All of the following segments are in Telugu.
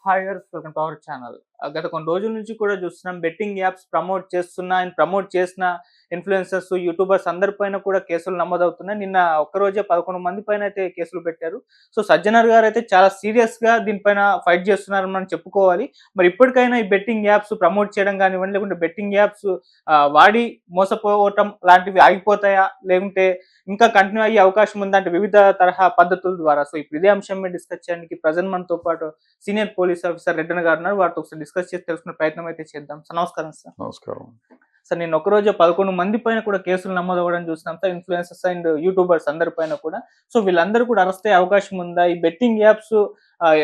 హాయర్స్ వెల్కమ్ టు అవర్ ఛానల్. గత కొన్ని రోజుల నుంచి కూడా చూస్తున్నాం బెట్టింగ్ యాప్స్ ప్రమోట్ చేస్తున్న అండ్ ప్రమోట్ చేసిన ఇన్‌ఫ్లుయెన్సర్స్, యూట్యూబర్స్ అందరి పైన కూడా కేసులు నమోదవుతున్నాయి. నిన్న ఒక్కరోజే 11 మంది పైన అయితే కేసులు పెట్టారు. సో, సజ్జనర్ గారైతే చాలా సీరియస్‌గా దీనిపైన ఫైట్ చేస్తున్నారని మనం చెప్పుకోవాలి. మరి ఇప్పటికైనా ఈ బెట్టింగ్ యాప్స్ ప్రమోట్ చేయడం గానివ్వండి, లేకుంటే బెట్టింగ్ యాప్స్ వాడి మోసపోవటం లాంటివి ఆగిపోతాయా? లేకుంటే ఇంకా కంటిన్యూ అయ్యే అవకాశం ఉందా? అంటే వివిధ తరహా పద్ధతుల ద్వారా. సో, ఇప్పుడు ఇదే అంశం మీద డిస్కస్ చేయడానికి ప్రెజెంట్ మనతో పాటు సీనియర్ పోలీస్ ఆఫీసర్ రెడ్డన్న గారు ఉన్నారు. వారితో ఒకసారి డిస్కస్ చేసి తెలుసుకునే ప్రయత్నం అయితే చేద్దాం. సార్ నమస్కారం సార్. నమస్కారం. సార్ నిన్న ఒకరోజే 11 మంది పైన కూడా కేసులు నమోదవ్వడం చూస్తున్నాం సార్. ఇన్‌ఫ్లుయెన్సర్స్ అండ్ యూట్యూబర్స్ అందరి పైన కూడా. సో, వీళ్ళందరూ కూడా అరెస్ట్ అయ్యే అవకాశం ఉందా? ఈ బెట్టింగ్ యాప్స్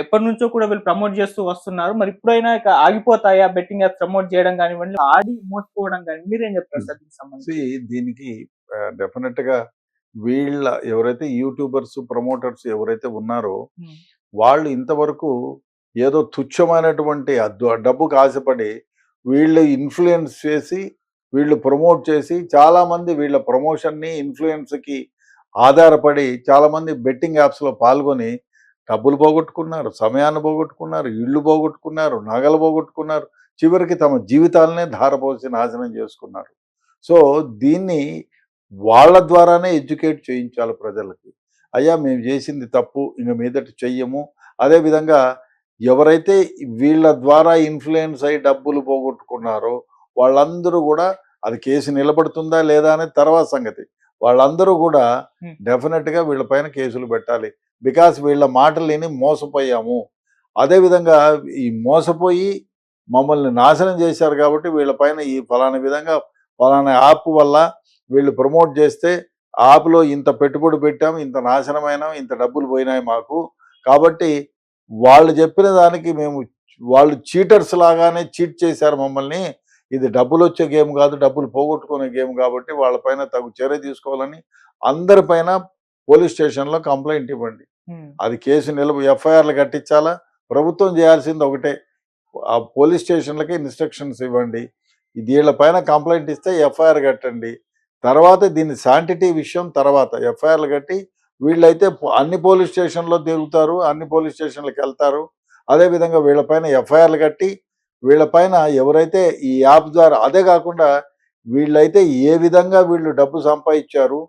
ఎప్పటినుంచో కూడా వీళ్ళు ప్రమోట్ చేస్తూ వస్తున్నారు. మరి ఇప్పుడైనా ఇక ఆగిపోతాయా బెట్టింగ్ యాప్స్ ప్రమోట్ చేయడం కానివ్వండి, ఆడి మోసపోవడం కానీ మీరేం చెప్తారు సార్ దీనికి సంబంధించి? దీనికి డెఫినెట్‌గా వీళ్ళ ఎవరైతే యూట్యూబర్స్, ప్రమోటర్స్ ఎవరైతే ఉన్నారో హ్మ్. వాళ్ళు ఇంతవరకు ఏదో తుచ్చమైనటువంటి డబ్బుకు ఆశపడి వీళ్ళు ఇన్‌ఫ్లుయెన్స్ చేసి, వీళ్ళు ప్రమోట్ చేసి చాలామంది వీళ్ళ ప్రమోషన్‌ని, ఇన్‌ఫ్లుయెన్స్‌కి ఆధారపడి చాలామంది బెట్టింగ్ యాప్స్‌లో పాల్గొని డబ్బులు పోగొట్టుకున్నారు, సమయాన్ని పోగొట్టుకున్నారు, ఇళ్ళు పోగొట్టుకున్నారు, నగలు పోగొట్టుకున్నారు. చివరికి తమ జీవితాలనే ధారపోసి నాశనం చేసుకున్నారు. సో, దీన్ని వాళ్ళ ద్వారానే ఎడ్యుకేట్ చేయించాలి ప్రజలకి. అయ్యా మేము చేసింది తప్పు, ఇంక మీదట చెయ్యము. అదేవిధంగా ఎవరైతే వీళ్ళ ద్వారా ఇన్‌ఫ్లుయెన్స్ అయ్యి డబ్బులు పోగొట్టుకున్నారో వాళ్ళందరూ కూడా అది కేసు నిలబడుతుందా లేదా అనేది తర్వాత సంగతి. వాళ్ళందరూ కూడా హ్మ్. డెఫినెట్‌గా వీళ్ళపైన కేసులు పెట్టాలి. బికాస్ వీళ్ళ మాటలు విని మోసపోయాము. అదేవిధంగా ఈ మోసపోయి మమ్మల్ని నాశనం చేశారు కాబట్టి వీళ్ళపైన ఈ ఫలానా విధంగా ఫలానా యాప్ వల్ల వీళ్ళు ప్రమోట్ చేస్తే యాప్‌లో ఇంత పెట్టుబడి పెట్టాం, ఇంత నాశనమైనాం, ఇంత డబ్బులు పోయినాయి మాకు. కాబట్టి వాళ్ళు చెప్పిన దానికి వాళ్ళు చీటర్స్ లాగానే చీట్ చేశారు మమ్మల్ని. ఇది డబ్బులొచ్చే గేమ్ కాదు, డబ్బులు పోగొట్టుకునే గేమ్ కాబట్టి వాళ్ళపైన తగు చర్య తీసుకోవాలని అందరిపైన పోలీస్ స్టేషన్‌లో కంప్లెయింట్ ఇవ్వండి. హ్మ్. అది కేసు ఎఫ్ఐఆర్‌లు కట్టించాలా? ప్రభుత్వం చేయాల్సింది ఒకటే. ఆ పోలీస్ స్టేషన్‌లకి ఇన్‌స్ట్రక్షన్స్ ఇవ్వండి. వీళ్ళపైన కంప్లెయింట్ ఇస్తే ఎఫ్ఐఆర్ కట్టండి. తర్వాత దీని శాంటిటీ విషయం తర్వాత ఎఫ్ఐఆర్‌లు కట్టి వీళ్ళైతే అన్ని పోలీస్ స్టేషన్‌లో తిరుగుతారు, అన్ని పోలీస్ స్టేషన్‌లకెళ్తారు. అదేవిధంగా వీళ్ళపైన ఎఫ్ఐఆర్‌లు కట్టి వీళ్ళపైన ఎవరైతే ఈ యాప్ ద్వారా అదే కాకుండా వీళ్ళైతే ఏ విధంగా వీళ్ళు డబ్బు సంపాదించారు,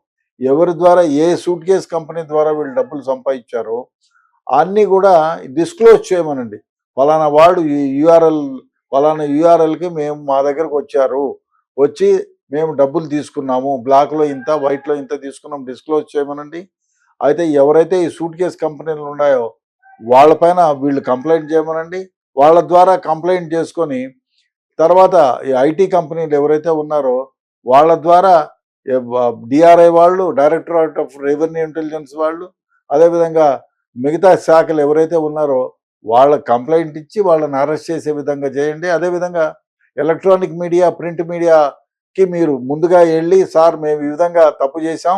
ఎవరి ద్వారా ఏ సూట్‌కేస్ కంపెనీ ద్వారా వీళ్ళు డబ్బులు సంపాదించారో అన్నీ కూడా డిస్క్లోజ్ చేయమనండి. ఫలానా వాడు ఈ ఫలానా యూఆర్ఎల్‌కి మా దగ్గరకు వచ్చారు. వచ్చి మేము డబ్బులు తీసుకున్నాము. బ్లాక్‌లో ఇంత, వైట్‌లో ఇంత తీసుకున్నాం డిస్క్లోజ్ చేయమనండి. అయితే ఎవరైతే ఈ సూట్‌కేస్ కంపెనీలు ఉన్నాయో వాళ్ళపైన వీళ్ళు కంప్లెయింట్ చేయమనండి. వాళ్ళ ద్వారా కంప్లెయింట్ చేసుకొని తర్వాత ఈ ఐటీ కంపెనీలు ఎవరైతే ఉన్నారో వాళ్ళ ద్వారా డిఆర్ఐ వాళ్ళు, డైరెక్టరేట్ ఆఫ్ రెవెన్యూ ఇంటెలిజెన్స్ వాళ్ళు, అదేవిధంగా మిగతా శాఖలు ఎవరైతే ఉన్నారో వాళ్ళ కంప్లెయింట్ ఇచ్చి వాళ్ళని అరెస్ట్ చేసే విధంగా చేయండి. అదేవిధంగా ఎలక్ట్రానిక్ మీడియా, ప్రింట్ మీడియాకి మీరు ముందుగా వెళ్ళి సార్ మేము ఈ విధంగా తప్పు చేశాం,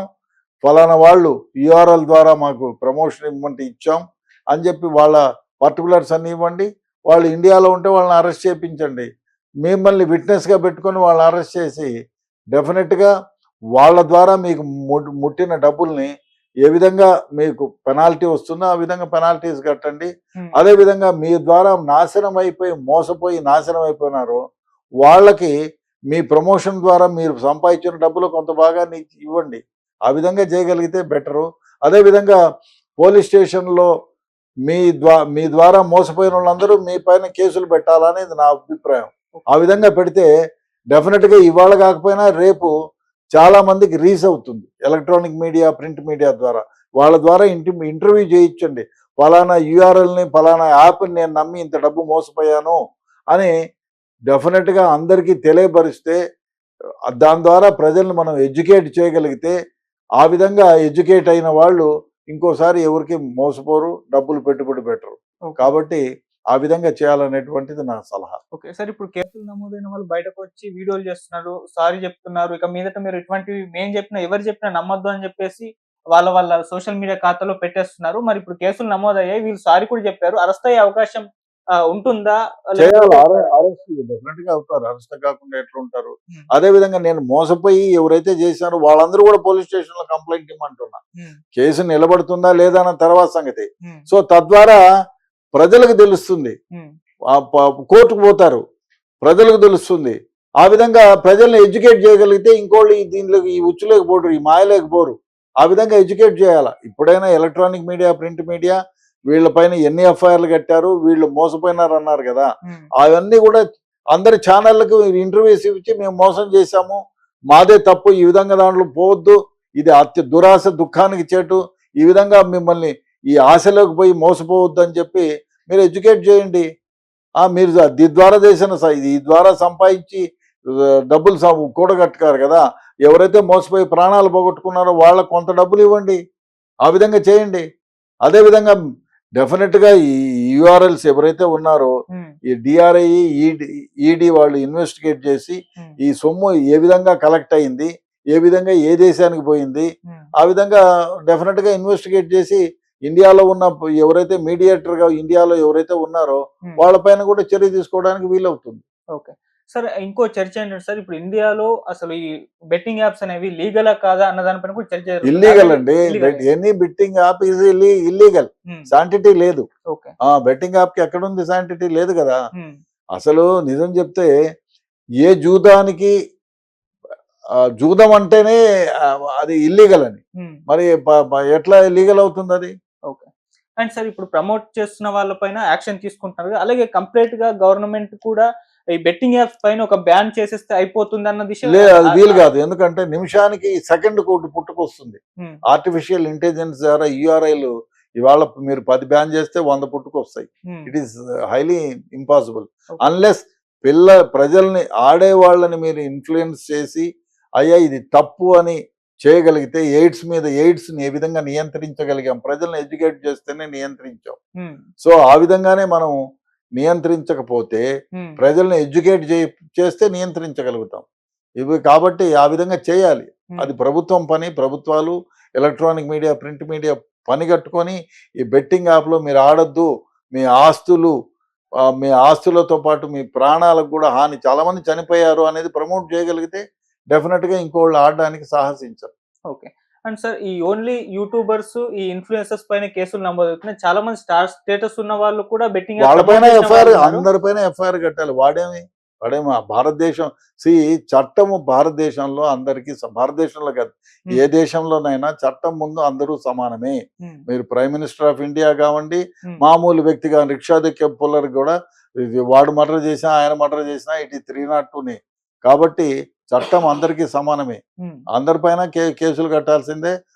ఫలానా వాళ్ళు యూఆర్ఎల్ ద్వారా మాకు ప్రమోషన్ ఇవ్వమంటే ఇచ్చాం అని చెప్పి వాళ్ళ పర్టికులర్స్ అన్ని ఇవ్వండి. వాళ్ళు ఇండియాలో ఉంటే వాళ్ళని అరెస్ట్ చేయించండి. మిమ్మల్ని విట్నెస్గా పెట్టుకొని వాళ్ళని అరెస్ట్ చేసి డెఫినెట్గా వాళ్ళ ద్వారా మీకు ముట్టిన డబ్బుల్ని ఏ విధంగా మీకు పెనాల్టీ వస్తుందో ఆ విధంగా పెనాల్టీస్ కట్టండి. అదేవిధంగా మీ ద్వారా నాశనం అయిపోయి మోసపోయి నాశనం అయిపోయినారో వాళ్ళకి మీ ప్రమోషన్ ద్వారా మీరు సంపాదించిన డబ్బులు కొంత భాగాన్ని ఇవ్వండి. ఆ విధంగా చేయగలిగితే బెటరు. అదేవిధంగా పోలీస్ స్టేషన్లో మీ ద్వారా మోసపోయిన వాళ్ళందరూ మీ పైన కేసులు పెట్టాలనేది నా అభిప్రాయం. ఆ విధంగా పెడితే డెఫినెట్గా ఇవాళ కాకపోయినా రేపు చాలా మందికి రీచ్ అవుతుంది. ఎలక్ట్రానిక్ మీడియా, ప్రింట్ మీడియా ద్వారా వాళ్ళ ద్వారా ఇంటర్వ్యూ చేయించండి. ఫలానా యూఆర్ఎల్ని, ఫలానా యాప్ని నేను నమ్మి ఇంత డబ్బు మోసపోయాను అని డెఫినెట్గా అందరికీ తెలియపరిస్తే దాని ద్వారా ప్రజల్ని మనం ఎడ్యుకేట్ చేయగలిగితే ఆ విధంగా ఎడ్యుకేట్ అయిన వాళ్ళు ఇంకోసారి ఎవరికి మోసపోరు, డబ్బులు పెట్టుబడి పెట్టరు. కాబట్టి ఆ విధంగా చేయాలనేటువంటిది నా సలహా. Okay sir. ఇప్పుడు కేసులు నమోదైన వాళ్ళు బయటకు వచ్చి వీడియోలు చేస్తున్నారు, సారీ చెప్తున్నారు. ఇక మీదట మీరు ఇటువంటివి మేము చెప్పినా, ఎవరు చెప్పినా నమ్మొద్దు అని చెప్పేసి వాళ్ళ సోషల్ మీడియా ఖాతాలో పెట్టేస్తున్నారు. మరి ఇప్పుడు కేసులు నమోదయ్యాయి. వీళ్ళు సారీ కూడా చెప్పారు. అరెస్ట్ అయ్యే అవకాశం ఉంటుందా? చేయాలి. అరెస్ట్ డెఫినెట్ గా అవుతారు. అరెస్ట్ కాకుండా ఎట్లుంటారు? అదే విధంగా నేను మోసపోయి ఎవరైతే చేశారో వాళ్ళందరూ కూడా పోలీస్ స్టేషన్ లో కంప్లైంట్ ఇవ్వమంటున్నా. కేసు నిలబడుతుందా లేదా అన్న తర్వాత సంగతి. సో తద్వారా ప్రజలకు తెలుస్తుంది, ఉమ్, కోర్టుకు పోతారు, ప్రజలకు తెలుస్తుంది. ఆ విధంగా ప్రజల్ని ఎడ్యుకేట్ చేయగలిగితే ఇంకోళ్ళు దీనిలోకి ఈ ఉచ్చులోకి పోరు, ఈ మాయలోకి పోరు. ఆ విధంగా ఎడ్యుకేట్ చేయాలి. ఇప్పుడైనా ఎలక్ట్రానిక్ మీడియా, ప్రింట్ మీడియా వీళ్ళపైన ఎన్ని ఎఫ్ఐఆర్లు కట్టారు, వీళ్ళు మోసపోయినారు అన్నారు కదా, ఉమ్, అవన్నీ కూడా అందరి ఛానళ్లకు ఇంటర్వ్యూస్ ఇచ్చి మేము మోసం చేశాము, మాదే తప్పు, ఈ విధంగా దాంట్లో పోవద్దు, ఇది దురాశ దుఃఖానికి చేటు, ఈ విధంగా మిమ్మల్ని ఈ ఆశలోకి పోయి మోసపోవద్దు అని చెప్పి మీరు ఎడ్యుకేట్ చేయండి. మీరు ఈ ద్వారా సంపాదించి డబ్బులు కూడగట్టుకారు కదా, ఎవరైతే మోసపోయి ప్రాణాలు పోగొట్టుకున్నారో వాళ్ళకు కొంత డబ్బులు ఇవ్వండి. ఆ విధంగా చేయండి. అదేవిధంగా డెఫినెట్గా ఈ యూఆర్ఎల్స్ ఎవరైతే ఉన్నారో ఉమ్, ఈ డిఆర్ఐ, ఈడీ వాళ్ళు ఇన్వెస్టిగేట్ చేసి ఉమ్, ఈ సొమ్ము ఏ విధంగా కలెక్ట్ అయింది, ఏ విధంగా ఏ దేశానికి పోయింది, ఉమ్, ఆ విధంగా డెఫినెట్గా ఇన్వెస్టిగేట్ చేసి ఇండియాలో ఉన్న ఎవరైతే మీడియేటర్గా ఇండియాలో ఎవరైతే ఉన్నారో ఉమ్. వాళ్ళపైన కూడా చర్య తీసుకోవడానికి వీలవుతుంది. ఓకే. సార్ ఇంకో చర్చ ఏంటంటే సార్, ఇప్పుడు ఇండియాలో అసలు ఈ బెట్టింగ్ యాప్స్ అనేవి లీగలా కాదా అన్న దానిపైన కూడా చర్చ జరుగుతుంది. ఇల్లీగల్ అండి. Illegal. Any betting app is illegal. Um, sanctity లేదు. ఓకే. బెట్టింగ్ యాప్ కి ఎక్కడుంది శాంటిటీ లేదు కదా. ఉమ్, అసలు నిజం చెప్తే ఏ జూదానికి జూదం అంటేనే అది ఇల్లీగల్ అని, ఉమ్, మరి ఎట్లా లీగల్ అవుతుంది అది? ఓకే. అండ్ సార్ ఇప్పుడు ప్రమోట్ చేస్తున్న వాళ్ళపైన యాక్షన్ తీసుకుంటున్నారు కదా, అలాగే కంప్లీట్ గా గవర్నమెంట్ కూడా ఈ బెట్టింగ్ యాప్స్ పైన ఒక బ్యాన్ చేసేస్తే అయిపోతుంది అన్న దిశ లేదు, అది వీలు కాదు. ఎందుకంటే నిమిషానికి సెకండ్ కోటి పుట్టుకొస్తుంది. ఉమ్, ఆర్టిఫిషియల్ ఇంటెలిజెన్స్ ద్వారా యూఆర్ఐలు ఇవాళ మీరు 10 బ్యాన్ చేస్తే 100 పుట్టుకొస్తాయి. Um, it is highly impossible Okay. Unless ప్రజల్ని ఆడేవాళ్ళని మీరు ఇన్ఫ్లుయెన్స్ చేసి అయ్యా ఇది తప్పు అని చేయగలిగితే ఎయిడ్స్ని ఏ విధంగా నియంత్రించగలిగాం, ప్రజల్ని ఎడ్యుకేట్ చేస్తేనే నియంత్రించాం. ఉమ్, సో ఆ విధంగానే మనం నియంత్రించకపోతే ఉమ్, ప్రజల్ని ఎడ్యుకేట్ చేస్తే నియంత్రించగలుగుతాం. ఇవి కాబట్టి ఆ విధంగా చేయాలి. ఉమ్, అది ప్రభుత్వం పని. ప్రభుత్వాలు ఎలక్ట్రానిక్ మీడియా, ప్రింట్ మీడియా పని కట్టుకొని ఈ బెట్టింగ్ యాప్లో మీరు ఆడొద్దు, మీ ఆస్తులతో పాటు మీ ప్రాణాలకు కూడా హాని, చాలా మంది చనిపోయారు అనేది ప్రమోట్ చేయగలిగితే డెఫినెట్గా ఇంకోళ్ళు ఆడడానికి సాహసించరు. ఓకే. అండ్ సార్ ఈ ఓన్లీ యూట్యూబర్స్, ఈ ఇన్ఫ్లుయెన్సర్స్ పైన కేసులు నమోదవుతున్నాయి. చాలా మంది స్టార్ స్టేటస్ ఉన్న వాళ్ళు కూడా బెట్టింగ్ వాళ్ళపైన ఎఫ్ఐఆర్, అందరిపైన ఎఫ్ఐఆర్ కట్టాలి. వాడేమి భారతదేశం చట్టము భారతదేశంలో అందరికీ, భారతదేశంలో కాదు ఏ దేశంలోనైనా చట్టం ముందు అందరూ సమానమే. మీరు ప్రైమ్ మినిస్టర్ ఆఫ్ ఇండియా కావండి, మామూలు వ్యక్తిగా రిక్షా దిక్కే పుల్లర్ కూడా వాడు మర్డర్ చేసినా ఆయన మర్డర్ చేసినా ఇట్ ఈ 302నే. కాబట్టి చట్టం అందరికీ సమానమే. అందరిపైన కేసులు కట్టాల్సిందే.